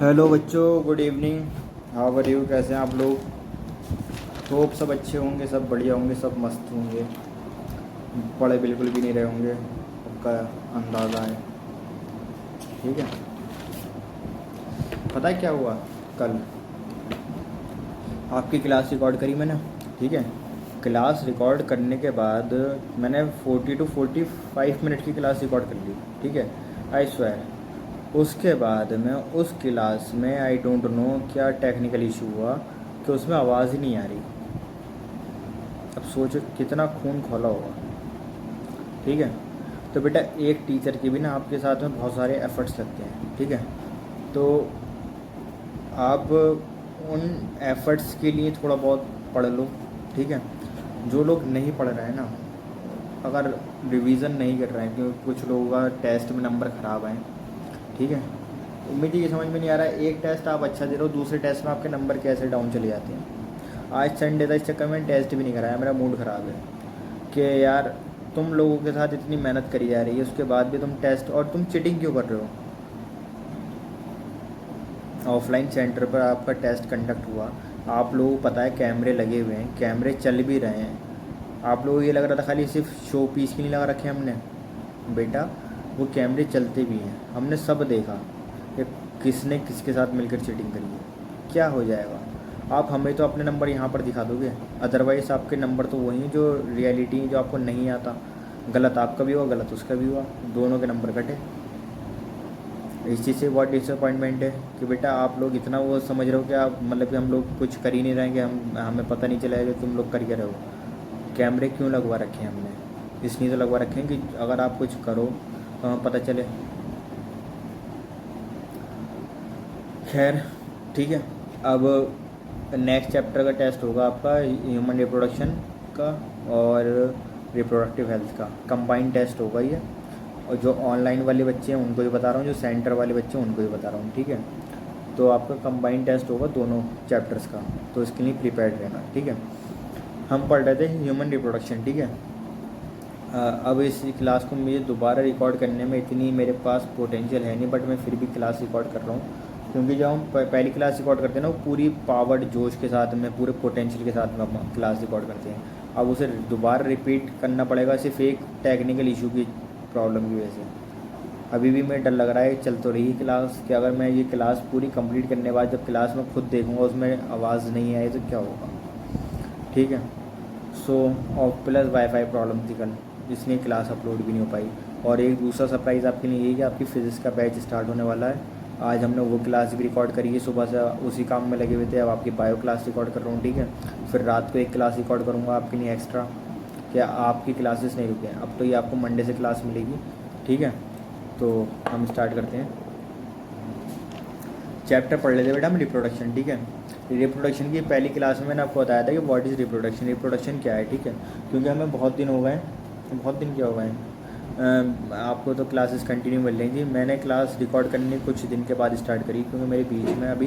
Hello बच्चों, good evening. How are you? कैसे हैं आप लोग? होप सब अच्छे होंगे, सब बढ़िया होंगे, सब मस्त होंगे। पढ़े बिल्कुल भी नहीं रहे होंगे, आपका अंदाज़ा है। ठीक है। पता है क्या हुआ कल? आपकी क्लास रिकॉर्ड करी मैंने। ठीक है। क्लास रिकॉर्ड करने के बाद मैंने 40 to 45 मिनट की क्लास रिकॉर्ड कर ली। ठीक है। I swear. उसके बाद में उस क्लास में आई डोंट नो क्या टेक्निकल इशू हुआ कि उसमें आवाज़ ही नहीं आ रही। अब सोचो कितना खून खौला होगा। ठीक है। तो बेटा, एक टीचर के भी ना आपके साथ में बहुत सारे एफ़र्ट्स लगते हैं। ठीक है। तो आप उन एफ़र्ट्स के लिए थोड़ा बहुत पढ़ लो। ठीक है। जो लोग नहीं पढ़ रहे हैं ना, अगर रिवीज़न नहीं कर रहे हैं, क्योंकि कुछ लोगों का टेस्ट में नंबर ख़राब आए। ठीक है। मुझे ये समझ में नहीं आ रहा है, एक टेस्ट आप अच्छा दे रहे हो, दूसरे टेस्ट में आपके नंबर कैसे डाउन चले जाते हैं। आज संडे था, इस चक्कर में टेस्ट भी नहीं कराया। मेरा मूड ख़राब है कि यार तुम लोगों के साथ इतनी मेहनत करी जा रही है, उसके बाद भी तुम टेस्ट, और तुम चीटिंग क्यों कर रहे हो? ऑफलाइन सेंटर पर आपका टेस्ट कंडक्ट हुआ, आप लोगों को पता है कैमरे लगे हुए हैं, कैमरे चल भी रहे हैं। आप लोगों को ये लग रहा था खाली सिर्फ शो पीस के लिए लगा रखे हैं हमने। बेटा, वो कैमरे चलते भी हैं, हमने सब देखा कि किसने किसके साथ मिलकर चीटिंग करी है। क्या हो जाएगा? आप हमें तो अपने नंबर यहाँ पर दिखा दोगे, अदरवाइज़ आपके नंबर तो वही हैं जो रियलिटी जो आपको नहीं आता। गलत आपका भी हुआ, गलत उसका भी हुआ, दोनों के नंबर कटे। इस चीज़ से बहुत डिसअपॉइंटमेंट है कि बेटा आप लोग इतना वो समझ रहे हो कि आप मतलब कि हम लोग कुछ कर ही नहीं रहे हैं, कि हमें पता नहीं चला कि तुम लोग कर क्या रहे हो। कैमरे क्यों लगवा रखे हैं हमने? इसलिए तो लगवा रखे हैं कि अगर आप कुछ करो तो हमें पता चले। खैर, ठीक है। अब नेक्स्ट चैप्टर का टेस्ट होगा आपका ह्यूमन रिप्रोडक्शन का और रिप्रोडक्टिव हेल्थ का कंबाइंड टेस्ट होगा ये। और जो ऑनलाइन वाले बच्चे हैं उनको भी बता रहा हूँ, जो सेंटर वाले बच्चे हैं उनको भी बता रहा हूँ। ठीक है। तो आपका कंबाइंड टेस्ट होगा दोनों चैप्टर्स का, तो इसके लिए प्रिपेयर्ड रहना। ठीक है। हम पढ़ रहे थे ह्यूमन रिप्रोडक्शन। ठीक है। अब इस क्लास को मुझे दोबारा रिकॉर्ड करने में इतनी मेरे पास पोटेंशियल है नहीं, बट मैं फिर भी क्लास रिकॉर्ड कर रहा हूँ, क्योंकि जब हम पहली क्लास रिकॉर्ड करते हैं ना, वो पूरी पावर्ड जोश के साथ में, पूरे पोटेंशियल के साथ में हम क्लास रिकॉर्ड करते हैं। अब उसे दोबारा रिपीट करना पड़ेगा सिर्फ एक टेक्निकल इशू की प्रॉब्लम की वजह से। अभी भी मैं डर लग रहा है, चल तो रही क्लास, कि अगर मैं ये क्लास पूरी कंप्लीट करने के बाद जब क्लास में खुद देखूँगा उसमें आवाज़ नहीं आई तो क्या होगा। ठीक है। सो और प्लस वाईफाई प्रॉब्लम थी कल, इसलिए क्लास अपलोड भी नहीं हो पाई। और एक दूसरा सरप्राइज़ आपके लिए ये कि आपकी फ़िज़िक्स का बैच स्टार्ट होने वाला है। आज हमने वो क्लास भी रिकॉर्ड करी है, सुबह से उसी काम में लगे हुए थे। अब आपकी बायो क्लास रिकॉर्ड कर रहा हूँ। ठीक है। फिर रात को एक क्लास रिकॉर्ड करूँगा आपके लिए एक्स्ट्रा। क्या आपकी क्लासेस नहीं रुके हैं? अब तो ये आपको मंडे से क्लास मिलेगी। ठीक है। तो हम स्टार्ट करते हैं। चैप्टर पढ़ लेते बेटा हम रिप्रोडक्शन। ठीक है। रिप्रोडक्शन की पहली क्लास में मैंने आपको बताया था कि व्हाट इज़ रिप्रोडक्शन, रिप्रोडक्शन क्या है। ठीक है। क्योंकि हमें बहुत दिन हो गए हैं, बहुत दिन क्या हो गए हैं, आपको तो क्लासेस कंटिन्यू मिल रही थी। मैंने क्लास रिकॉर्ड करनी कुछ दिन के बाद स्टार्ट करी, क्योंकि मेरे बीच में अभी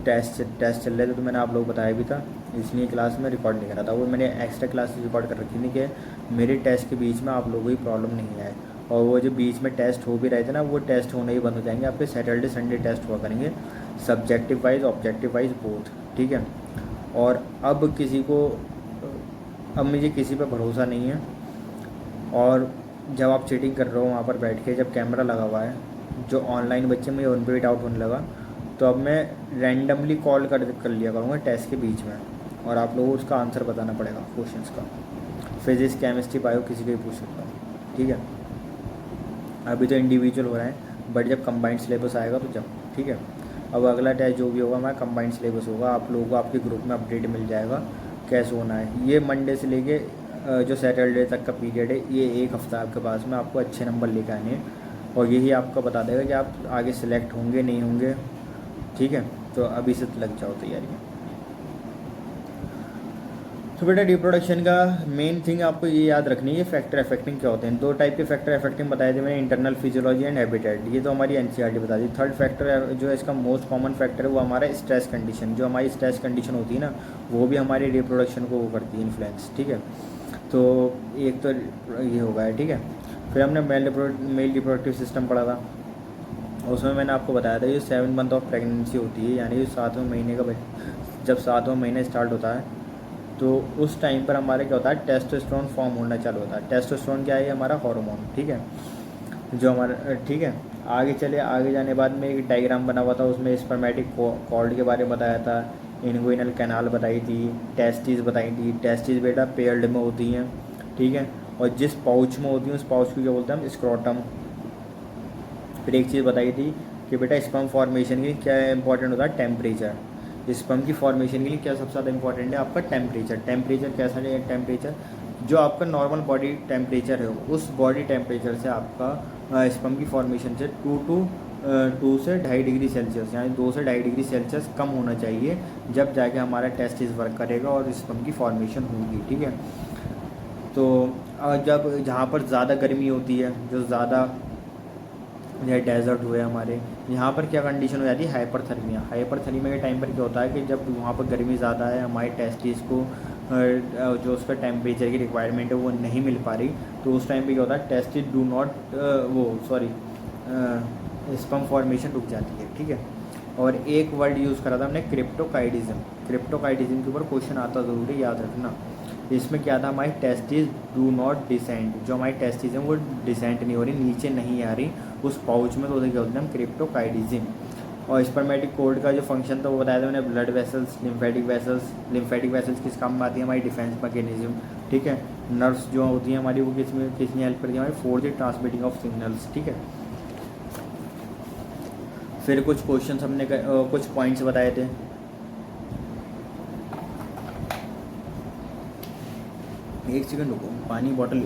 टेस्ट चल रहे थे, तो मैंने आप लोग को बताया भी था, इसलिए क्लास में रिकॉर्ड नहीं करा था। वो मैंने एक्स्ट्रा क्लासेस रिकॉर्ड कर रखी थी कि मेरे टेस्ट के बीच में आप लोगों को प्रॉब्लम नहीं आए। और वो जो बीच में टेस्ट हो भी रहे थे ना, वो टेस्ट होने ही बंद हो जाएंगे। आपके सैटरडे संडे टेस्ट हुआ करेंगे, subjective wise objective wise both. ठीक है। और अब मुझे किसी पर भरोसा नहीं है। और जब आप चीटिंग कर रहे हो वहाँ पर बैठ के, जब कैमरा लगा हुआ है, जो ऑनलाइन बच्चे मुझे उन पर भी डाउट होने लगा, तो अब मैं रैंडमली कॉल कर लिया करूँगा टेस्ट के बीच में, और आप लोगों को उसका आंसर बताना पड़ेगा क्वेश्चंस का। फिजिक्स केमिस्ट्री बायो किसी को भी पूछ सकता हूँ। ठीक है। अभी तो इंडिविजुअल हो रहा है, बट जब कंबाइंड सिलेबस आएगा तो जब। ठीक है। अब अगला टेस्ट जो भी होगा हमारा कंबाइंड सिलेबस होगा, आप लोगों को आपके ग्रुप में अपडेट मिल जाएगा कैसे होना है। ये मंडे से लेके जो सैटरडे तक का पीरियड है, ये एक हफ़्ता आपके पास में, आपको अच्छे नंबर लेकर आने हैं, और यही आपको बता देगा कि आप आगे सिलेक्ट होंगे नहीं होंगे। ठीक है। तो अभी से लग जाओ तैयारी में। तो बेटा, रिप्रोडक्शन का मेन थिंग आपको ये याद रखनी है, फैक्टर अफेक्टिंग क्या होते हैं। दो टाइप के फैक्टर अफेक्टिंग बताए थे मैंने, इंटरनल फिजियोलॉजी एंड हैबिटेट। ये तो हमारी एनसीईआरटी बता दी। थर्ड फैक्टर जो है इसका मोस्ट कॉमन फैक्टर है, वो हमारा स्ट्रेस कंडीशन। जो हमारी स्ट्रेस कंडीशन होती है ना, वो भी हमारी रिप्रोडक्शन को वो करती है इन्फ्लुएंस। ठीक है। तो एक तो ये होगा है। ठीक है। फिर हमने मेल रिप्रोडक्टिव सिस्टम पढ़ा था, उसमें मैंने आपको बताया था ये 7 मंथ ऑफ प्रेगनेंसी होती है, यानी 7वें महीने का जब 7वां महीना स्टार्ट होता है तो उस टाइम पर हमारे क्या होता है, टेस्टोस्टेरोन फॉर्म होना चालू होता है। टेस्टोस्टेरोन क्या है, हमारा हार्मोन, ठीक है, जो हमारा, ठीक है। आगे चले, आगे जाने बाद में एक डायग्राम बना हुआ था, उसमें स्पर्मेटिक कॉर्ड के बारे में बताया था, इन्गुइनल कैनाल बताई थी, टेस्टिस बताई थी। टेस्टिस बेटा पेयर्ड में होती हैं, ठीक है, और जिस पाउच में होती हैं उस पाउच को क्या बोलते हैं हम, स्क्रोटम। फिर एक चीज़ बताई थी कि बेटा स्पर्म फॉर्मेशन के लिए क्या इंपॉर्टेंट होता है, टेम्परेचर। स्पर्म की फॉर्मेशन के लिए क्या सबसे ज़्यादा इंपॉर्टेंट है, आपका टेम्परेचर। टेम्परेचर कैसा है, टेम्परेचर जो आपका नॉर्मल बॉडी टेम्परेचर है उस बॉडी टेम्परेचर से आपका स्पर्म की फॉर्मेशन से 2 से 2.5 डिग्री सेल्सियस, यानी 2 से 2.5 डिग्री सेल्सियस कम होना चाहिए, जब जाके हमारा टेस्टिस वर्क करेगा और स्पर्म की फॉर्मेशन होगी, ठीक है। तो जब जहाँ पर ज़्यादा गर्मी होती है, जो ज़्यादा या डेजर्ट हुए हमारे, यहाँ पर क्या कंडीशन हो जाती है, हाइपरथर्मिया। हाइपरथर्मिया के टाइम पर क्या होता है कि जब वहाँ पर गर्मी ज़्यादा है, हमारे टेस्टिस को जो उसका टेम्परेचर की रिक्वायरमेंट है वो नहीं मिल पा रही, तो उस टाइम पे क्या होता है, testis do not sperm formation रुक जाती है, ठीक है। और एक वर्ड यूज़ करा था हमने, क्रिप्टोकाइडिज्म। क्रिप्टोकाइडिज्म के ऊपर क्वेश्चन आता ज़रूर है, याद रखना। इसमें क्या था, हमारी टेस्टिस डू नॉट डिसेंट, जो हमारी टेस्टिस हैं वो डिसेंट नहीं हो रही, नीचे नहीं आ रही उस पाउच में, तो उसे क्या बोलते हैं हम, क्रिप्टोकाइडिज्म। और स्पर्मेटिक कोड का जो फंक्शन था वो बताया था मैंने, blood vessels, lymphatic vessels. Lymphatic vessels किस काम में आती है, हमारी डिफेंस मैकेनिज्म, ठीक है। नर्व्स जो होती हैं हमारी वो किस में हेल्प करती है, हमारी for the transmitting of signals, ठीक है। फिर कुछ क्वेश्चन हमने कुछ पॉइंट्स बताए थे। एक सेकंड रुको, पानी बॉटल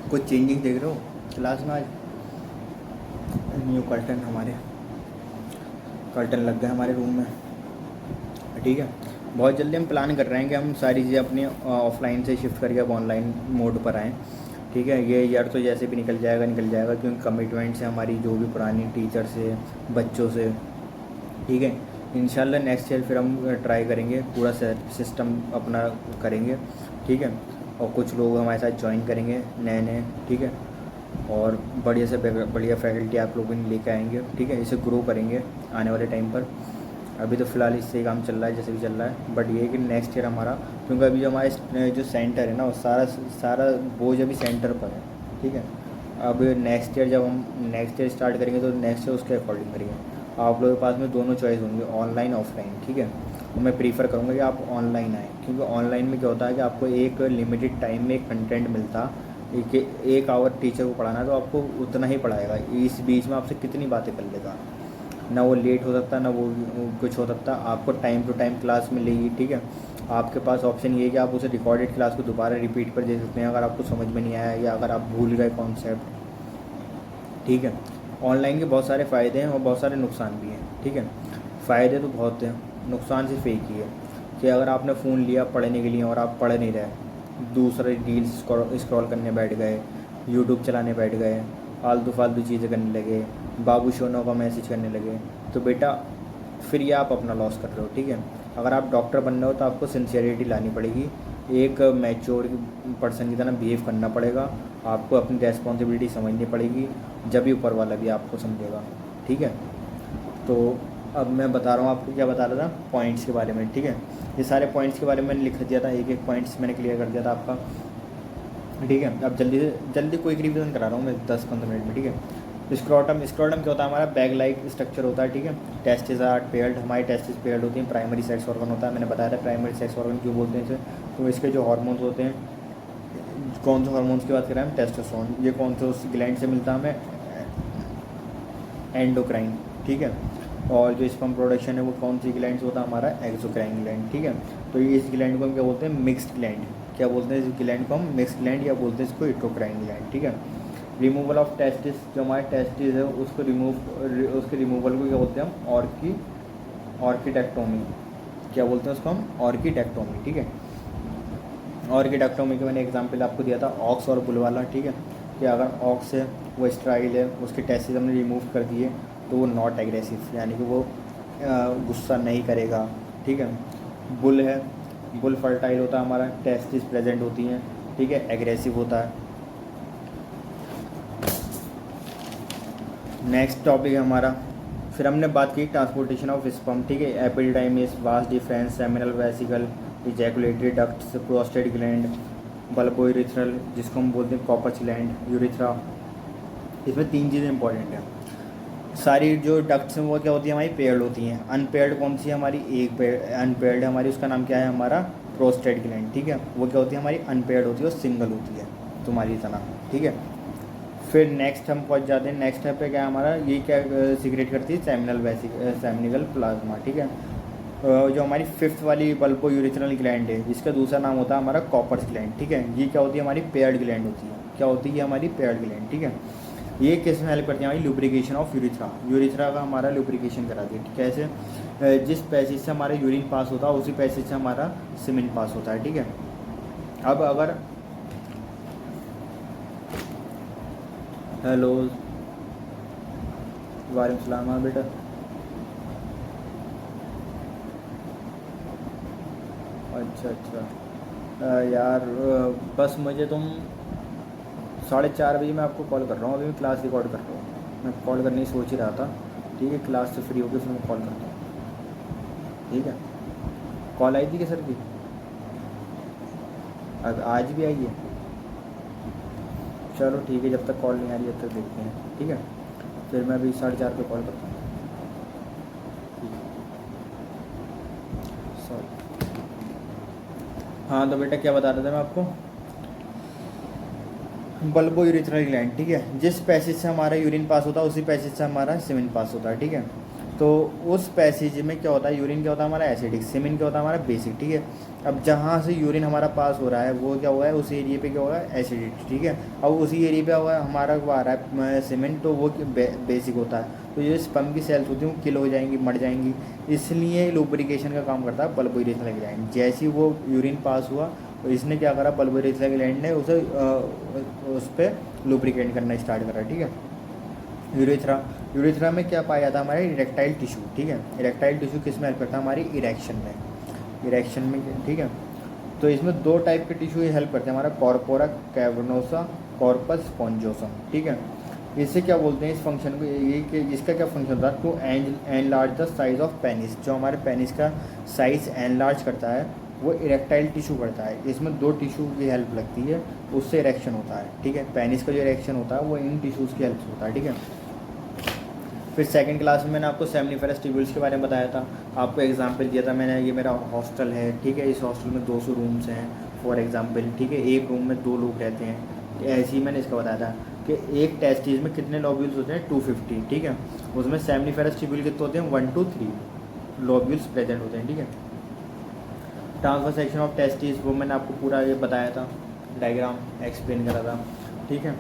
कुछ चेंजिंग देख रहे हो क्लास में आज, न्यू कर्टन, हमारे कर्टन लग गए हमारे रूम में, ठीक है। बहुत जल्दी हम प्लान कर रहे हैं कि हम सारी चीज़ें अपनी ऑफलाइन से शिफ्ट करके अब ऑनलाइन मोड पर आएँ, ठीक है। ये ईयर तो जैसे भी निकल जाएगा क्योंकि कमिटमेंट्स है हमारी जो भी पुरानी टीचर से, बच्चों से, ठीक है। इंशाल्लाह नेक्स्ट ईयर फिर हम ट्राई करेंगे, पूरा सिस्टम अपना करेंगे, ठीक है। और कुछ लोग हमारे साथ ज्वाइन करेंगे नए नए, ठीक है। और बढ़िया से बढ़िया फैकल्टी आप लोगों ने लेकर आएंगे, ठीक है। इसे ग्रो करेंगे आने वाले टाइम पर। अभी तो फ़िलहाल इससे ही काम चल रहा है जैसे भी चल रहा है, बट ये है कि नेक्स्ट ईयर हमारा, क्योंकि अभी जो हमारे जो सेंटर है ना वो सारा बोझ अभी सेंटर पर है, ठीक है। अब नेक्स्ट ईयर जब हम नेक्स्ट ईयर स्टार्ट करेंगे तो नेक्स्ट ईयर उसके अकॉर्डिंग करेंगे। आप लोगों के पास में दोनों चॉइस होंगे, ऑनलाइन ऑफलाइन, ठीक है। और मैं प्रीफर करूँगा कि आप ऑनलाइन आएँ, क्योंकि ऑनलाइन में क्या होता है कि आपको एक लिमिटेड टाइम में कंटेंट मिलता, एक आवर टीचर को पढ़ाना है तो आपको उतना ही पढ़ाएगा, इस बीच में आपसे कितनी बातें कर लेगा, ना वो लेट हो सकता, ना वो कुछ हो सकता, आपको टाइम टू टाइम क्लास मिलेगी, ठीक है। आपके पास ऑप्शन ये है कि आप उसे रिकॉर्डेड क्लास को दोबारा रिपीट पर दे सकते हैं अगर आपको समझ में नहीं आया या अगर आप भूल गए कॉन्सेप्ट, ठीक है। ऑनलाइन के बहुत सारे फ़ायदे हैं और बहुत सारे नुकसान भी हैं, ठीक है। फ़ायदे तो बहुत हैं, नुकसान सिर्फ एक ही है कि अगर आपने फ़ोन लिया पढ़ने के लिए और आप पढ़ नहीं रहे, दूसरे रील्स स्क्रॉल करने बैठ गए, यूट्यूब चलाने बैठ गए, फालतू चीज़ें करने लगे, बाबू शोनों का मैसेज करने लगे, तो बेटा फिर ये आप अपना लॉस कर रहे हो, ठीक है। अगर आप डॉक्टर बनना हो तो आपको सिंसियरिटी लानी पड़ेगी, एक मैच्योर पर्सन की तरह बिहेव करना पड़ेगा, आपको अपनी रेस्पॉन्सिबिलिटी समझनी पड़ेगी, जब भी ऊपर वाला भी आपको समझेगा, ठीक है। तो अब मैं बता रहा हूँ आपको, क्या बता रहा था, पॉइंट्स के बारे में, ठीक है। ये सारे पॉइंट्स के बारे में मैंने लिख दिया था, एक एक पॉइंट्स मैंने क्लियर कर दिया था आपका, ठीक है। अब जल्दी से जल्दी कोई रिवीजन करा रहा हूँ मैं 10-15 मिनट में, ठीक है। स्क्रोटम क्या होता है, हमारा बैग लाइक स्ट्रक्चर होता है, ठीक है। टेस्टिस आर पेयर्ड, हमारी टेस्टिस पेयर्ड होती हैं, प्राइमरी सेक्स ऑर्गन होता है, मैंने बताया था प्राइमरी सेक्स ऑर्गन क्यों बोलते हैं इसे, तो इसके जो हार्मोन्स होते हैं, कौन से हार्मोन्स की बात करें हम, टेस्टोस्टेरोन, ये कौन से उस ग्लैंड से मिलता है हमें, एंडोक्राइन, ठीक है। और जो स्पर्म प्रोडक्शन है वो कौन सी ग्लैंड से होता है, हमारा एक्सोक्राइन ग्लैंड, ठीक है। तो ये इस ग्लैंड को हम क्या बोलते हैं, मिक्स्ड ग्लैंड, क्या बोलते हैं इस ग्लैंड को हम, मिक्स्ड ग्लैंड, या बोलते हैं इसको एंडोक्राइन ग्लैंड, ठीक है। रिमूवल ऑफ टेस्टिस, जो हमारे टेस्टिस है उसको उसके रिमूवल को क्या बोलते हैं हम, ऑर्किडेक्टोमी, क्या बोलते हैं उसको हम, ऑर्किडेक्टोमी, ठीक है। ऑर्किडेक्टोमी के मैंने एग्जांपल आपको दिया था, ऑक्स और बुल वाला, ठीक है। कि अगर ऑक्स है, वो स्ट्राइल है, उसके टेस्टिस हमने रिमूव कर दिए तो वो नॉट एग्रेसिव, यानी कि वो गुस्सा नहीं करेगा, ठीक है। बुल है, बुल फर्टाइल होता है हमारा, टेस्टिस प्रेजेंट होती हैं, ठीक है, एग्रेसिव होता है। नेक्स्ट टॉपिक है हमारा, फिर हमने बात की ट्रांसपोर्टेशन ऑफ स्पर्म, ठीक है, epididymis, vas deferens, seminal vesicle, ejaculatory ducts, prostate gland, bulbourethral जिसको हम बोलते हैं कॉपर्च ग्लैंड, यूरिथ्रा। इसमें 3 चीज़ें इंपॉर्टेंट हैं। सारी जो डक्ट्स हैं वो क्या होती है हमारी, पेयर्ड होती हैं। अनपेयर्ड कौन सी है हमारी, एक पेयर अनपेयर्ड है हमारी, उसका नाम क्या है हमारा, प्रोस्टेट ग्लैंड, ठीक है। वो क्या होती है हमारी, अनपेयर्ड होती है और सिंगल होती है तुम्हारी तरह, ठीक है। फिर नेक्स्ट हम पहुंच जाते हैं, नेक्स्ट स्टेप पे क्या है हमारा, ये क्या सीक्रेट करती है, सेमिनल प्लाज्मा, ठीक है। जो हमारी 5th वाली बल्बो यूरिथ्रल ग्लैंड है, जिसका दूसरा नाम होता है हमारा कॉपर्स ग्लैंड, ठीक है। ये क्या होती है हमारी, पेयर्ड ग्लैंड होती है। क्या होती है हमारी, पेयर्ड ग्लैंड, ठीक है। ये किस में हेल्प करती है हमारी, लुब्रिकेशन ऑफ यूरिथ्रा, यूरिथ्रा का हमारा लुब्रिकेशन कराती है। कैसे, जिस पैसेज से हमारा यूरिन पास होता है उसी पैसेज से हमारा सीमेन पास होता है, ठीक है। अब अगर हेलो, वालेकुम सलाम, हाँ बेटा। अच्छा अच्छा, यार बस मुझे तुम 4:30 बजे मैं आपको कॉल कर रहा हूँ, अभी मैं क्लास रिकॉर्ड कर रहा हूँ, मैं कॉल करने की सोच ही रहा था, ठीक है। क्लास से फ्री होकर फिर मैं कॉल करता हूँ, ठीक है। कॉल आई थी कि सर की, अब आज भी आई है, चलो ठीक है, जब तक कॉल नहीं आ रही जब तक देखते हैं, ठीक है। फिर मैं अभी 4:30 पे कॉल करता हूँ, ठीक है। सॉरी, हाँ तो बेटा क्या बता रहा था मैं आपको, बल्बो यूरिथ्रल ग्लैंड, ठीक है। जिस पैसेज से हमारा यूरिन पास होता है उसी पैसेज से हमारा सीमेन पास होता है, ठीक है। तो उस पैसेज में क्या होता है, यूरिन क्या होता है हमारा एसिडिक, सीमेन क्या होता है हमारा बेसिक, ठीक है। अब जहाँ से यूरिन हमारा पास हो रहा है वो क्या हुआ है, उस एरिया पे क्या होगा, एसिडिक, ठीक है। अब उसी एरिया पे हुआ हमारा वो आ रहा है सीमेन, तो वो बेसिक होता है। तो ये स्पर्म की सेल्स होती हैं वो किल हो जाएंगी, मर जाएंगी, इसलिए लुब्रिकेशन का काम करता है बल्बो यूरिथ्रल ग्लैंड। जैसे ही वो यूरिन पास हुआ तो इसने क्या करा, बल्बो यूरिथ्रल ग्लैंड ने उसे उस पर लुब्रिकेट करना स्टार्ट करा, ठीक है। यूरेथ्रा, यूरेथ्रा में क्या पाया जाता है हमारे, इरेक्टाइल टिश्यू, ठीक है। इरेक्टाइल टिश्यू किस में हेल्प करता है हमारी, इरेक्शन में, इरेक्शन में, ठीक है। तो इसमें 2 टाइप के टिश्यू हेल्प करते हैं, हमारा कॉर्पोरा कैवर्नोसा, कॉर्पस स्पॉन्जोसम, ठीक है। इससे क्या बोलते हैं इस फंक्शन को, ये कि इसका क्या फंक्शन होता है, to enlarge the size of penis, जो हमारे पेनिस का साइज एनलार्ज करता है वो इरेक्टाइल टिश्यू करता है। इसमें 2 टिश्यू की हेल्प लगती है, उससे इरेक्शन होता है, ठीक है। पेनिस का जो इरेक्शन होता है वो इन टिश्यूज़ की हेल्प से होता है, ठीक है। फिर सेकंड क्लास में मैंने आपको सेमनीफेरस ट्यूब्यूल्स के बारे में बताया था, आपको एग्जांपल दिया था मैंने, ये मेरा हॉस्टल है, ठीक है। इस हॉस्टल में 200 रूम्स हैं फॉर एग्जांपल, ठीक है। एक रूम में 2 लोग रहते हैं, ऐसे ही मैंने इसका बताया था कि एक टेस्टिस में कितने लॉब्यूल्स होते हैं, 250, ठीक है। उसमें सेमनीफेरस ट्यूब्यूल कितने होते हैं, 1 to 3 लॉब्यूल्स प्रेजेंट होते हैं, ठीक है। ट्रांसफर सेक्शन ऑफ टेस्टिस वो मैंने आपको पूरा ये बताया था, डायग्राम एक्सप्लेन करा था, ठीक है।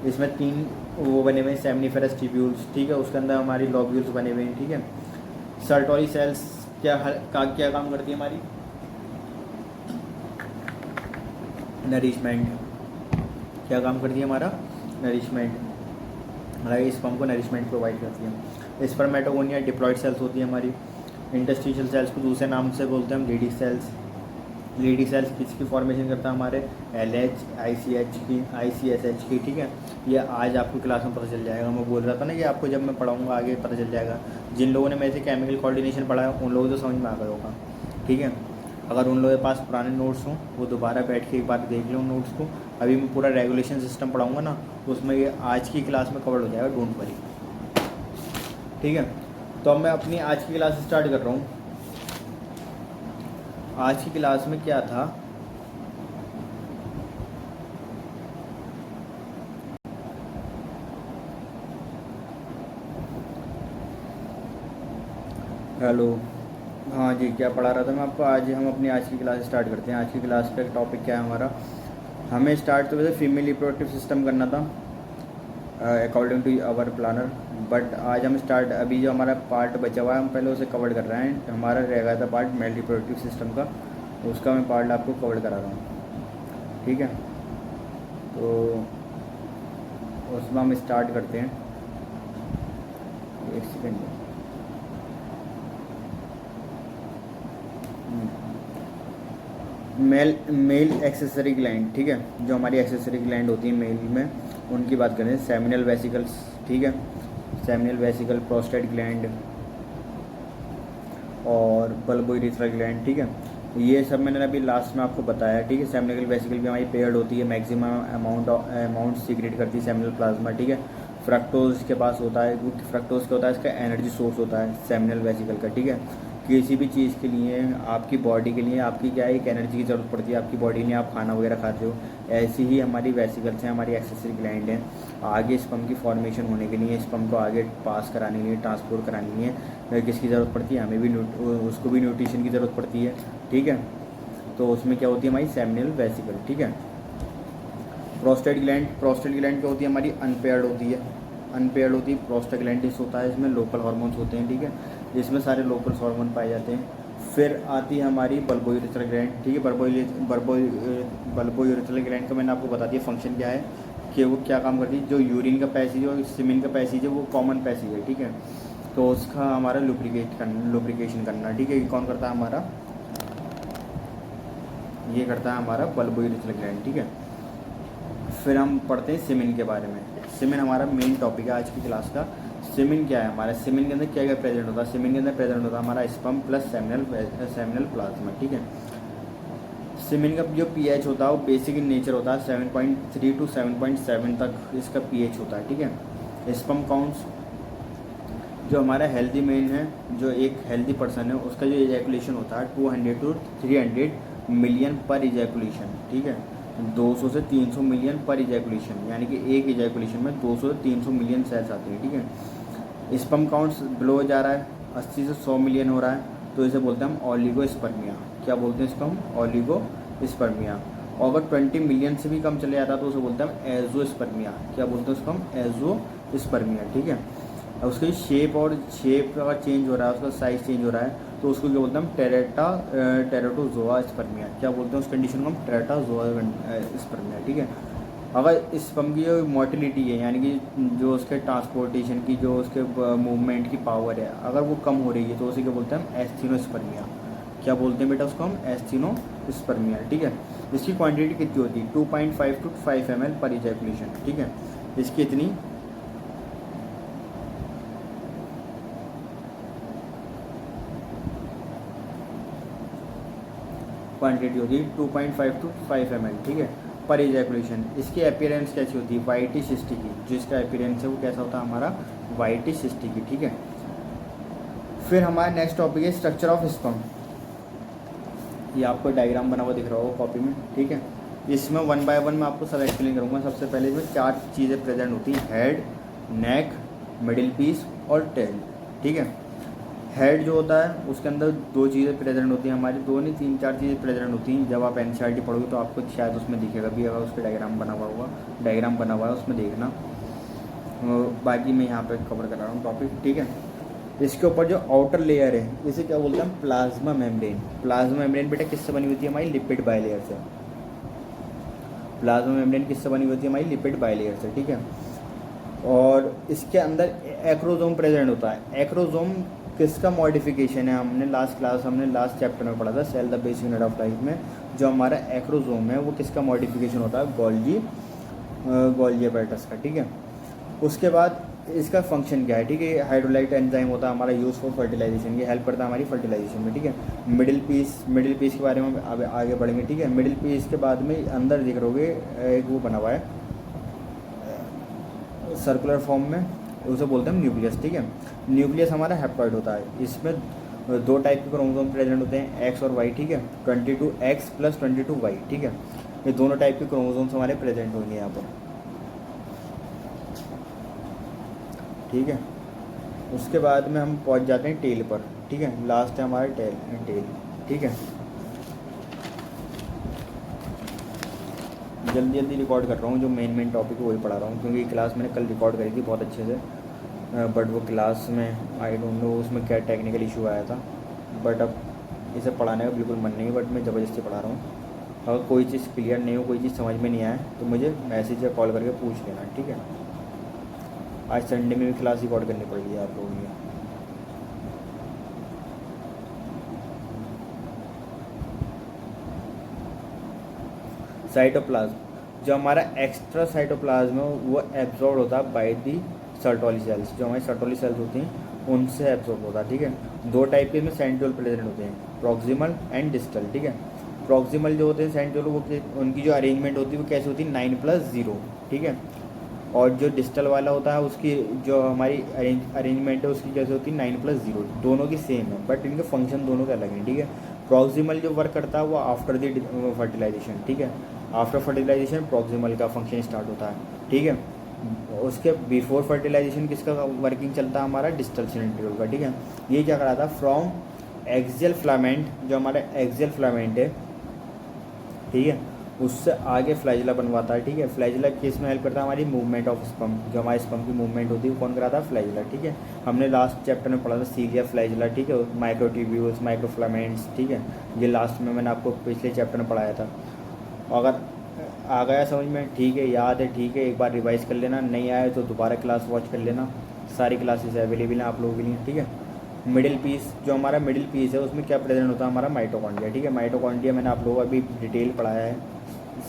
इसमें 3 वो बने हुए हैं सेमनीफेरस ट्यूब्यूल्स, ठीक है। उसके अंदर हमारी लॉब्यूल्स बने हुए हैं, ठीक है। सर्टोरी सेल्स क्या काम करती है हमारी, नरिशमेंट, क्या काम करती है हमारा, नरिशमेंट, हमारे स्पर्म को नरिशमेंट प्रोवाइड करती है। स्पर्मेटोगोनिया डिप्लॉयड सेल्स होती है हमारी। इंटरस्टिशियल सेल्स को दूसरे नाम से बोलते हैं हम लीडी सेल्स। लीडी सेल्स किसकी फॉर्मेशन करता है हमारे, LH, ICH की, ICSH की, ठीक है। ये आज आपको क्लास में पता चल जाएगा, मैं बोल रहा था ना कि आपको जब मैं पढ़ाऊँगा आगे पता चल जाएगा। जिन लोगों ने मेरे से केमिकल कोऑर्डिनेशन पढ़ा है उन लोगों को समझ में आ गया होगा, ठीक है। अगर उन लोगों के पास पुराने नोट्स हों वो दोबारा बैठ के एक बार देख लें उन नोट्स को। अभी मैं पूरा रेगुलेशन सिस्टम पढ़ाऊँगा ना, उसमें ये आज की क्लास में कवर हो जाएगा, डोंट वरी, ठीक है। तो अब मैं अपनी आज की क्लास स्टार्ट कर रहा हूँ। आज की क्लास में क्या था, हेलो, हाँ जी, क्या पढ़ा रहा था मैं आपको। आज हम अपनी आज की क्लास स्टार्ट करते हैं। आज की क्लास का टॉपिक क्या है हमारा, हमें स्टार्ट तो वैसे फीमेल रिप्रोडक्टिव सिस्टम करना था according to our planner, but आज हम स्टार्ट, अभी जो हमारा पार्ट बचा हुआ है हम पहले उसे कवर कर रहे हैं। हमारा रह गया था पार्ट मेल रिप्रोडक्टिव सिस्टम का, तो उसका मैं पार्ट आपको कवर करा रहा हूँ, ठीक है। तो उसमें हम स्टार्ट करते हैं। एक सेकेंड। मेल एक्सेसरी ग्लैंड, ठीक है, जो हमारी एक्सेसरी ग्लैंड होती है मेल में, उनकी बात करें। सेमिनल वेसिकल्स, ठीक है, सेमिनल वेसिकल, प्रोस्टेट ग्लैंड और बल्बोइरेथ्रल ग्लैंड, ठीक है। ये सब मैंने अभी लास्ट में आपको बताया, ठीक है। सेमिनल वेसिकल भी हमारी पेयर्ड होती है, मैक्सिमम अमाउंट सीक्रेट करती है सेमिनल प्लाज्मा, ठीक है। फ्रक्टोज के पास होता है, फ्रक्टोज क्या होता है, इसका एनर्जी सोर्स होता है सेमिनल वेसिकल का, ठीक है। किसी भी चीज़ के लिए, आपकी बॉडी के लिए आपकी क्या है, एक एनर्जी की ज़रूरत पड़ती है आपकी बॉडी में, आप खाना वगैरह खाते हो। ऐसी ही हमारी वेसिकल्स हैं, हमारी एक्सेसरी ग्लैंड हैं। आगे स्पर्म की फॉर्मेशन होने के लिए, स्पर्म को आगे पास कराने के लिए, ट्रांसपोर्ट कराने के लिए किसकी ज़रूरत पड़ती है, हमें भी उसको भी न्यूट्रिशन की ज़रूरत पड़ती है, ठीक है। तो उसमें क्या होती है, हमारी सेमिनल वेसिकल, ठीक है। प्रोस्टेट ग्लैंड, प्रोस्टेट ग्लैंड क्या होती है, हमारी अनपेयर्ड होती है, अनपेयर्ड होती है। प्रोस्टाग्लैंडिस होता है, इसमें लोकल हार्मोन्स होते हैं, ठीक है, इसमें सारे लोकल हार्मोन पाए जाते हैं। फिर आती है हमारी बल्बोइरेथ्रल ग्लैंड, ठीक है। बल्बोइरेथ्रल ग्लैंड का मैंने आपको बता दिया फंक्शन क्या है, कि वो क्या काम करती है। जो यूरिन का पैसेज और सीमेन का पैसेज है, वो कॉमन पैसेज है, ठीक है। तो उसका हमारा लुब्रिकेशन करना, ठीक है। ये कौन करता है हमारा, ये करता है हमारा बल्बोइरेथ्रल ग्लैंड, ठीक है। फिर हम पढ़ते हैं सीमेन के बारे में। सीमेन हमारा मेन टॉपिक है आज की क्लास का। सीमेन क्या है हमारा, सीमेन के अंदर क्या क्या प्रेजेंट होता है, सीमेन के अंदर प्रेजेंट होता है हमारा स्पर्म प्लस सेमिनल प्लाज्मा, ठीक है। सीमेन का जो पीएच होता है वो बेसिक इन नेचर होता है, 7.3 टू 7.7 तक इसका पीएच होता है, ठीक है। स्पर्म काउंट्स, जो हमारा हेल्दी मेन है, जो एक हेल्दी पर्सन है, उसका जो इजैकुलेशन होता है 200 टू 300 मिलियन पर इजैकुलेशन, ठीक है। 200 से 300 मिलियन पर इजैकुलेशन, यानी कि एक इजैकुलेशन में 200 से 300 मिलियन सेल्स आते हैं, ठीक है। स्पर्म काउंट्स बिलो जा रहा है, 80 से 100 मिलियन हो रहा है, तो इसे बोलते हैं हम ऑलिगोस्पर्मिया। क्या बोलते हैं इसको हम, ऑलिगोस्पर्मिया। और अगर 20 मिलियन से भी कम चले जाता है तो उसे बोलते हैं हम एजोस्पर्मिया। क्या बोलते हैं उसको हम, एजोस्पर्मिया, ठीक है। अब उसकी शेप अगर चेंज हो रहा है, उसका साइज चेंज हो रहा है, तो उसको क्या बोलते हैं हम, टेरेटोजोआ स्पर्मिया। क्या बोलते हैं उस कंडीशन को हम, टेरेटोजोआ स्पर्मिया, ठीक है। अगर स्पर्म की जो मोटिलिटी है, यानी कि जो उसके ट्रांसपोर्टेशन की, जो उसके मूवमेंट की पावर है, अगर वो कम हो रही है, तो उसे क्या बोलते हैं हम, एस्थीनोस्पर्मिया। क्या बोलते हैं बेटा उसको हम, एस्थीनोस्पर्मिया, ठीक है। इसकी क्वांटिटी कितनी होती है, 2.5 टू 5 ml पर इजैकुलेशन, ठीक है। इसकी इतनी क्वांटिटी होती है, 2.5 टू 5 ml, ठीक है, पर इजैकुलेशन। इसकी अपीयरेंस कैसी होती है, वाइटिश स्टिकी, जिसका अपीयरेंस है वो कैसा होता है हमारा, वाइटिश स्टिकी, ठीक है। फिर हमारा नेक्स्ट टॉपिक है स्ट्रक्चर ऑफ स्पर्म। ये आपको डायग्राम बना हुआ दिख रहा होगा कॉपी में, ठीक है। इसमें 1 बाय 1 मैं आपको सब एक्सप्लेन करूँगा। सबसे पहले इसमें 4 चीज़ें प्रेजेंट होती हैं, हेड, नेक, मिडिल पीस और टेल, ठीक है। हेड जो होता है उसके अंदर 2 चीज़ें प्रेजेंट होती हैं हमारी, 2 नहीं 3-4 चीज़ें प्रेजेंट होती हैं। जब आप एनसीईआरटी पढ़ोगे तो आपको शायद उसमें दिखेगा भी, अगर उसका डायग्राम बना हुआ है उसमें देखना। बाकी मैं यहाँ पे कवर कर रहा हूँ टॉपिक, ठीक है। इसके ऊपर जो आउटर लेयर है, इसे क्या बोलते हैं, प्लाज्मा मेम्ब्रेन। प्लाज्मा मेम्ब्रेन बेटा किससे बनी होती है, हमारी लिपिड बाइलेयर से। प्लाज्मा मेम्ब्रेन किससे बनी होती है, हमारी लिपिड बाइलेयर से, ठीक है। और इसके अंदर एक्रोजोम प्रेजेंट होता है। एक्रोजोम किसका मॉडिफिकेशन है, हमने लास्ट चैप्टर में पढ़ा था, cell the basic unit of life में। जो हमारा एक्रोजोम है वो किसका मॉडिफिकेशन होता है, गोल्जी एपेरेटस का, ठीक है। उसके बाद इसका फंक्शन क्या है, ठीक है। हाइड्रोलाइट एंजाइम होता है हमारा, यूज फॉर फर्टिलाइजेशन, ये हेल्प करता है हमारी फर्टिलाइजेशन में, ठीक है। मिडिल पीस के बारे में आगे बढ़ेंगे, ठीक है। मिडिल पीस के बाद में अंदर देख रहोगे एक वो बना हुआ है सर्कुलर फॉर्म में, उसे बोलते हैं न्यूक्लियस, ठीक है। न्यूक्लियस हमारा हैप्लॉइड होता है। इसमें 2 टाइप के क्रोमोसोम प्रेजेंट होते हैं, एक्स और वाई, ठीक है। 22X प्लस 22Y, ठीक है। ये दोनों टाइप के क्रोमोसोम्स हमारे प्रेजेंट होंगे यहाँ पर, ठीक है। उसके बाद में हम पहुँच जाते हैं टेल पर, ठीक है। लास्ट है हमारा टेल, ठीक है। जल्दी रिकॉर्ड कर रहा हूँ, जो मेन टॉपिक है वही पढ़ा रहा हूँ, क्योंकि क्लास मैंने कल रिकॉर्ड करी थी बहुत अच्छे से, बट वो क्लास में आई डोंट नो उसमें क्या टेक्निकल इशू आया था। बट अब इसे पढ़ाने का बिल्कुल मन नहीं है, बट मैं ज़बरदस्ती पढ़ा रहा हूँ। अगर कोई चीज़ क्लियर नहीं हो, कोई चीज़ समझ में नहीं आए, तो मुझे मैसेज या कॉल करके पूछ लेना, ठीक है। आज संडे में भी क्लास रिकॉर्ड करनी पड़ेगी आप लोगों की। साइटोप्लाज्म, जो हमारा एक्स्ट्रा साइटोप्लाज्म है वो एब्जॉर्ब होता है बाय दी सर्टोली सेल्स, जो हमारी सर्टोली सेल्स होती हैं उनसे एब्जॉर्ब होता है। ठीक है, दो टाइप के में सेंट्रियोल प्रेजेंट होते हैं, प्रॉक्सिमल एंड डिस्टल। ठीक है, प्रॉक्सिमल जो होते हैं सेंट्रियोल वो उनकी जो अरेंजमेंट होती है वो कैसे होती है 9+0। ठीक है, और जो डिस्टल वाला होता है उसकी जो हमारी अरेंजमेंट है उसकी कैसे होती है 9+0। दोनों की सेम है बट इनके फंक्शन दोनों के अलग हैं। ठीक है, प्रॉक्सिमल जो वर्क करता है वो आफ्टर द फर्टिलाइजेशन। ठीक है, आफ्टर फर्टिलाइजेशन प्रॉक्सिमल का फंक्शन स्टार्ट होता है। ठीक है, उसके बिफोर फर्टिलाइजेशन किसका वर्किंग चलता है हमारा डिस्टल सेंट्रियोल का। ठीक है, ये क्या करा था फ्रॉम एक्सियल फिलामेंट, जो हमारा एक्सियल फिलामेंट है ठीक है उससे आगे फ्लैजिला बनवाता है। ठीक है, फ्लैजिला किस में हेल्प करता है हमारी मूवमेंट ऑफ स्पर्म, जो हमारे स्पर्म की मूवमेंट होती है वो कौन कराता है फ्लैजिला। ठीक है, हमने लास्ट चैप्टर में पढ़ा था सीलिया फ्लैजिला। ठीक है, माइक्रोट्यूब्यूल्स माइक्रोफिलामेंट्स। ठीक है, ये लास्ट में मैंने आपको पिछले चैप्टर में पढ़ाया था। अगर आ गया समझ में ठीक है, याद है ठीक है, एक बार रिवाइज कर लेना, नहीं आया तो दोबारा क्लास वॉच कर लेना, सारी क्लासेस अवेलेबल हैं आप लोगों के लिए। ठीक है, मिडिल पीस, जो हमारा मिडिल पीस है उसमें क्या प्रेजेंट होता है हमारा माइटोकॉन्ड्रिया। ठीक है, माइटोकॉन्ड्रिया मैंने आप लोगों को अभी डिटेल पढ़ाया है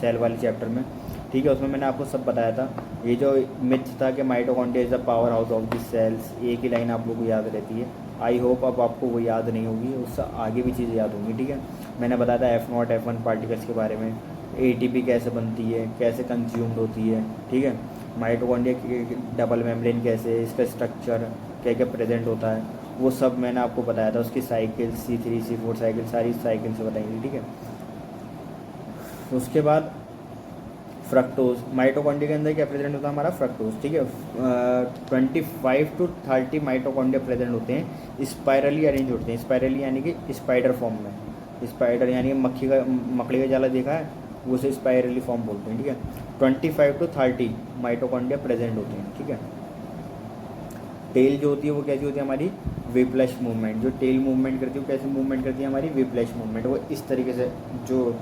सेल वाले चैप्टर में। ठीक है, उसमें मैंने आपको सब बताया था। ये जो मिथ था कि mitochondria is the power house of the cells, एक ही लाइन आप लोगों को याद रहती है। आई होप अब आपको वो याद नहीं होगी, उससे आगे भी चीज़ें याद होंगी। ठीक है, मैंने बताया था F0 F1 पार्टिकल्स के बारे में, ATP कैसे बनती है, कैसे कंज्यूम्ड होती है। ठीक है, माइटोकॉन्ड्रिया की डबल मेम्ब्रेन कैसे है, इसका स्ट्रक्चर क्या क्या प्रेजेंट होता है, वो सब मैंने आपको बताया था। उसकी साइकिल C3 C4 साइकिल सारी साइकिल से बताएंगे। ठीक है, उसके बाद फ्रक्टोज, माइटोकॉन्ड्रिया के अंदर क्या प्रेजेंट होता है हमारा फ्रक्टोज। ठीक है, 25 to 30 माइटोकॉन्ड्रिया प्रेजेंट होते हैं, स्पाइरली अरेंज होते हैं। स्पाइरली यानी कि स्पाइडर फॉर्म में, स्पाइडर यानी मकड़ी का जाला देखा है, वो उसे स्पाइरली फॉर्म बोलते हैं। ठीक है, 25 to 30 माइटोकॉन्ड्रिया प्रेजेंट होते हैं। ठीक है, टेल जो होती है वो कैसी होती है हमारी विप्लश मूवमेंट, जो टेल मूवमेंट करती है वो कैसे मूवमेंट करती है हमारी विप्लश मूवमेंट, वो इस तरीके से जो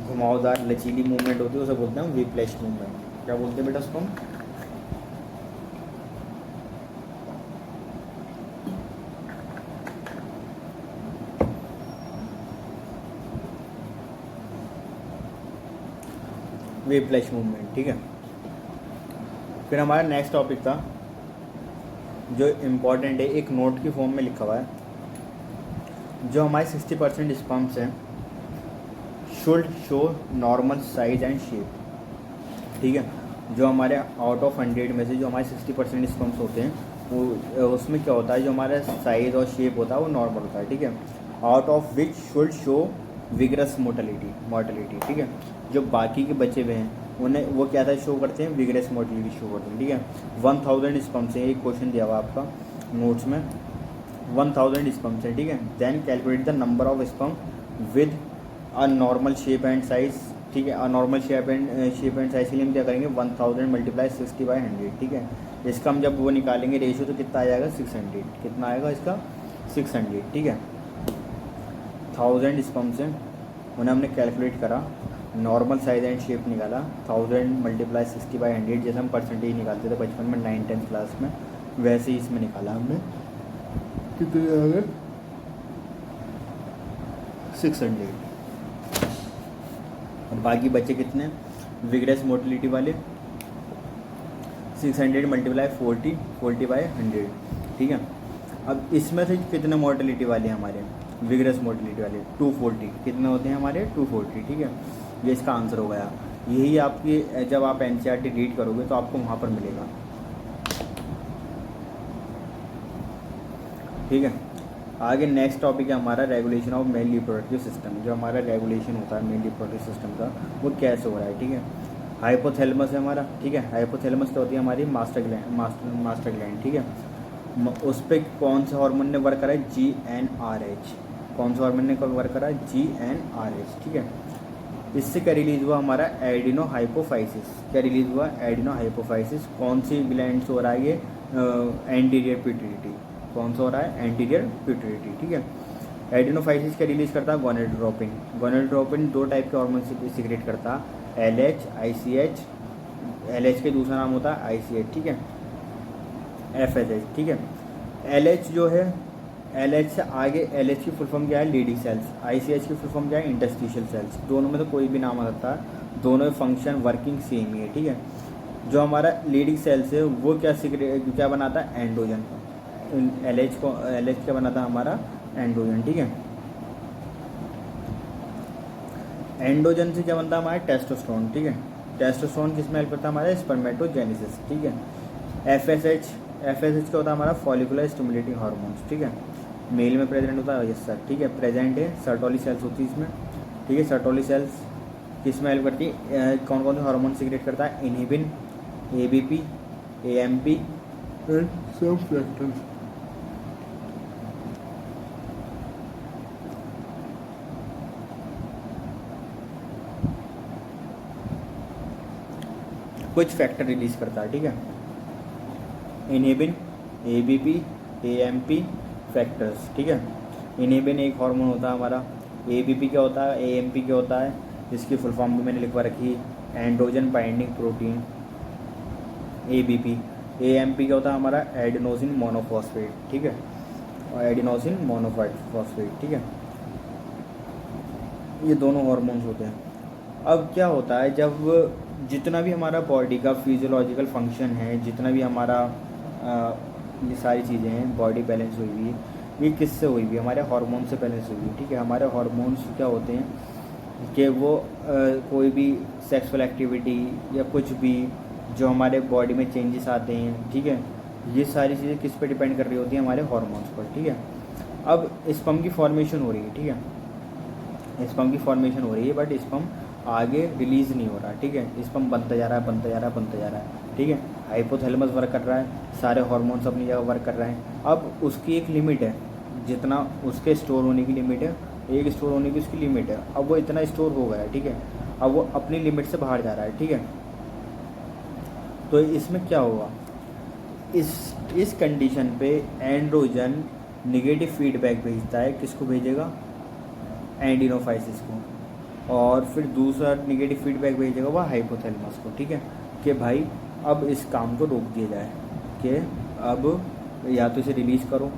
घुमावदार लचीली मूवमेंट होती है उसे बोलते हैं विप्लश मूवमेंट। क्या बोलते हैं बेटा उसको हम विप्लश मूवमेंट। ठीक है, फिर हमारा नेक्स्ट टॉपिक था जो इम्पॉर्टेंट है, एक नोट की फॉर्म में लिखा हुआ है, जो हमारे 60% स्पर्म्स हैं should show normal size and shape. ठीक है, जो हमारे आउट ऑफ 100 में से जो हमारे 60% स्पर्म्स होते हैं वो उसमें क्या होता है, जो हमारा साइज और शेप होता है वो नॉर्मल होता है। ठीक है, out of which should show vigorous mortality. ठीक है, जो बाकी के बचे हुए हैं उन्हें वो क्या था शो करते हैं विगरस मोर्टेलिटी शो करते हैं। ठीक है, 1000 स्पर्म्स हैं, एक क्वेश्चन दिया हुआ आपका नोट्स में, 1000 स्पर्म्स है। ठीक है, then calculate the number of sperm with a normal shape and size. ठीक है, नॉर्मल शेप एंड साइज के लिए हम क्या करेंगे 1000 मल्टीप्लाई 60/100। ठीक है, इसका हम जब वो निकालेंगे रेशियो तो कितना आ जाएगा 600, कितना आएगा इसका 600। ठीक है, 1000 स्पर्म्स हैं, उन्हें हमने कैलकुलेट करा, नॉर्मल साइज एंड शेप निकाला, 1000 मल्टीप्लाई 60/100 जैसे हम परसेंटेज निकालते थे बचपन में 9th-10th क्लास में, वैसे ही इसमें निकाला हमने, कितने आएगा 600। और बाकी बच्चे कितने विगरस मोटिलिटी वाले 600 मल्टीप्लाई 40/100। ठीक है, अब इसमें से कितने मोटिलिटी वाले हमारे विगरस मोटिलिटी वाले 240, कितने होते हैं हमारे 240। ठीक है, ये इसका आंसर हो गया। यही आपकी जब आप NCERT रीड करोगे तो आपको वहाँ पर मिलेगा। ठीक है, आगे नेक्स्ट टॉपिक है हमारा regulation of male reproductive system. जो हमारा रेगुलेशन होता है मेल रिप्रोडक्टिव सिस्टम का वो कैसे हो रहा है। ठीक है, हाइपोथैलेमस है हमारा। ठीक है, हाइपोथैलेमस क्या होती है हमारी मास्टर ग्लैंड। ठीक है, उस पर कौन सा हार्मोन ने वर्क करा है GnRH, कौन सा हार्मोन ने वर्क करा है GnRH। ठीक है, इससे क्या रिलीज हुआ हमारा एडिनो हाइपोफाइसिस, क्या रिलीज हुआ एडिनो हाइपोफाइसिस, कौन सी ग्लैंड से हो रहा है ये एंटीरियर पिट्यूटरी, कौन सा हो रहा है एंटीरियर पिट्यूटरी। ठीक है, एडिनोफाइसिस क्या रिलीज करता है गोनेडोट्रोपिन दो टाइप के हार्मोन सिक्रेट करता है LH ICH, LH के दूसरा नाम होता है ICH। ठीक है, FSH, ठीक है। LH जो है, LH से आगे LH की फुल फॉर्म क्या है, लीडिंग सेल्स। ICH की फुल फॉर्म क्या है, इंटरस्टिशियल सेल्स। दोनों में तो कोई भी नाम आ सकता है, दोनों में फंक्शन वर्किंग सेम ही है, ठीक है। जो हमारा लीडिंग सेल्स है वो क्या बनाता है, एंड्रोजन। LH क्या बनाता है हमारा, एंड्रोजन, ठीक है। एंड्रोजन से क्या बनता है हमारा, टेस्टोस्टेरोन, ठीक है। टेस्टोस्टेरोन किस में हेल्प करता है, हमारा स्पर्मेटोजेनेसिस, ठीक है। FSH क्या होता है हमारा, फॉलिकुलर स्टिमुलेटिंग हार्मोन्स, ठीक है। मेल में प्रेजेंट होता है, यस सर, ठीक है। प्रेजेंट है, सर्टोली सेल्स होती है इसमें, ठीक है। सर्टोली सेल्स किस में हेल्प करती है, कौन कौन से हार्मोन सीक्रेट करता है, इनहिबिन, ABP, AMP एंड सब फैक्टर्स। कुछ फैक्टर रिलीज करता है, ठीक है। इनहिबिन, ABP, AMP फैक्टर्स, ठीक है। इनहिबिन एक हार्मोन होता है हमारा, ABP क्या होता है, AMP क्या होता है, इसकी फुल फॉर्म भी मैंने लिखवा रखी, androgen binding protein. ABP, AMP क्या होता है हमारा, एडिनोसिन मोनोफॉस्फेट, ठीक है, और एडिनोसिन मोनोफॉस्फेट, ठीक है। ये दोनों हार्मोन्स होते हैं। अब क्या होता है, जब जितना भी हमारा बॉडी का फिजियोलॉजिकल फंक्शन है, जितना भी हमारा ये सारी चीज़ें हैं, बॉडी बैलेंस हुई हुई है, ये किससे हुई हुई है, हमारे हार्मोन से बैलेंस हुई हुई है, ठीक है। हमारे हार्मोन्स क्या होते हैं कि वो कोई भी सेक्सुअल एक्टिविटी या कुछ भी जो हमारे बॉडी में चेंजेस आते हैं, ठीक है, ये सारी चीज़ें किस पे डिपेंड कर रही होती हैं, हमारे हार्मोन्स पर, ठीक है। अब स्पर्म की फॉर्मेशन हो रही है, ठीक है, स्पर्म की फॉर्मेशन हो रही है, बट स्पर्म आगे रिलीज़ नहीं हो रहा, ठीक है। स्पर्म बनता जा रहा है, ठीक है। हाइपोथैलेमस वर्क कर रहा है, सारे हार्मोन्स अपनी जगह वर्क कर रहे हैं। अब उसकी एक लिमिट है, जितना उसके स्टोर होने की लिमिट है, एक स्टोर होने की उसकी लिमिट है। अब वो इतना स्टोर हो गया है, ठीक है, अब वो अपनी लिमिट से बाहर जा रहा है, ठीक है। तो इसमें क्या होगा, इस कंडीशन पे एंड्रोजन निगेटिव फीडबैक भेजता है, किसको भेजेगा, एंडिनोफाइसिस को, और फिर दूसरा निगेटिव फीडबैक भेजेगा वह हाइपोथैलेमस को, ठीक है, कि भाई अब इस काम को रोक दिया जाए, कि अब या तो इसे रिलीज़ करो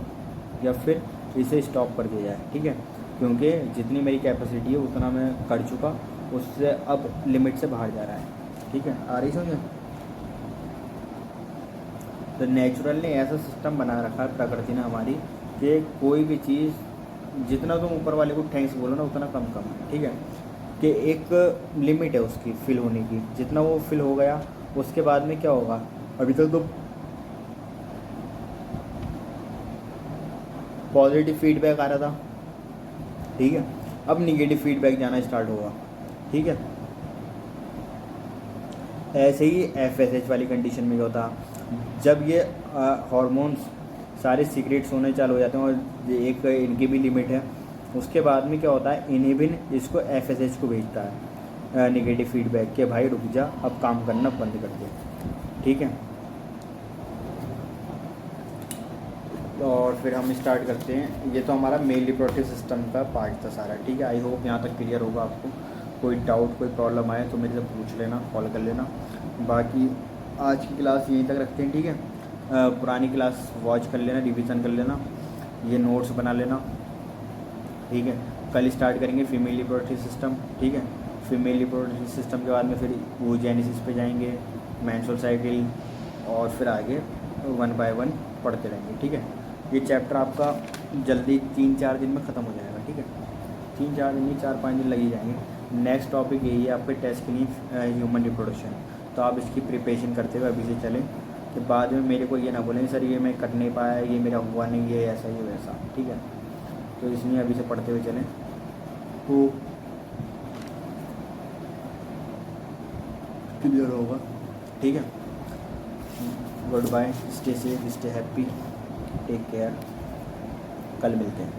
या फिर इसे स्टॉप कर दिया जाए, ठीक है, क्योंकि जितनी मेरी कैपेसिटी है उतना मैं कर चुका, उससे अब लिमिट से बाहर जा रहा है, ठीक है। आ रही समझ। तो नेचुरल ने ऐसा सिस्टम बना रखा है प्रकृति ने हमारी, कि कोई भी चीज़ जितना तुम ऊपर वाले को थैंक्स बोलो ना उतना कम कम है, ठीक है, कि एक लिमिट है उसकी फिल होने की, जितना वो फिल हो गया उसके बाद में क्या होगा, अभी तक तो पॉजिटिव फीडबैक आ रहा था, ठीक है, अब निगेटिव फीडबैक जाना स्टार्ट होगा, ठीक है। ऐसे ही FSH वाली कंडीशन में क्या होता, जब ये हार्मोन्स सारे सीक्रेट्स होने चालू हो जाते हैं और एक इनकी भी लिमिट है, उसके बाद में क्या होता है, इनहिबिन इसको FSH को भेजता है निगेटिव फीडबैक, कि भाई रुक जा, अब काम करना बंद कर दे, ठीक है। और फिर हम स्टार्ट करते हैं। ये तो हमारा मेल रिप्रोडक्टिव सिस्टम का पार्ट था सारा, ठीक है। आई होप यहाँ तक क्लियर होगा आपको। कोई डाउट कोई प्रॉब्लम आए तो मेरे से पूछ लेना, कॉल कर लेना। बाकी आज की क्लास यहीं तक रखते हैं, ठीक है। पुरानी क्लास वॉच कर लेना, रिवीजन कर लेना, ये नोट्स बना लेना, ठीक है। कल स्टार्ट करेंगे फीमेल रिप्रोडक्टिव सिस्टम, ठीक है। फीमेल रिप्रोडक्टिव सिस्टम के बाद में फिर oogenesis पे जाएंगे, मेंस्ट्रुअल साइकिल, और फिर आगे 1 बाय 1 पढ़ते रहेंगे, ठीक है। ये चैप्टर आपका जल्दी 3-4 दिन में ख़त्म हो जाएगा, ठीक है। 3-4 दिन नहीं, 4-5 दिन लग ही जाएंगे। नेक्स्ट टॉपिक यही है आपके टेस्ट के लिए, ह्यूमन रिप्रोडक्शन। तो आप इसकी प्रिपरेशन करते हुए अभी से चलें, कि बाद में मेरे को ये ना बोलें सर ये मैं कर नहीं पाया, ये मेरा हुआ नहीं, ये ऐसा ये वैसा, ठीक है। तो इसलिए अभी से पढ़ते हुए चलें। तो क्लियर होगा, ठीक है। Good bye, stay safe, stay happy, take care, कल मिलते हैं।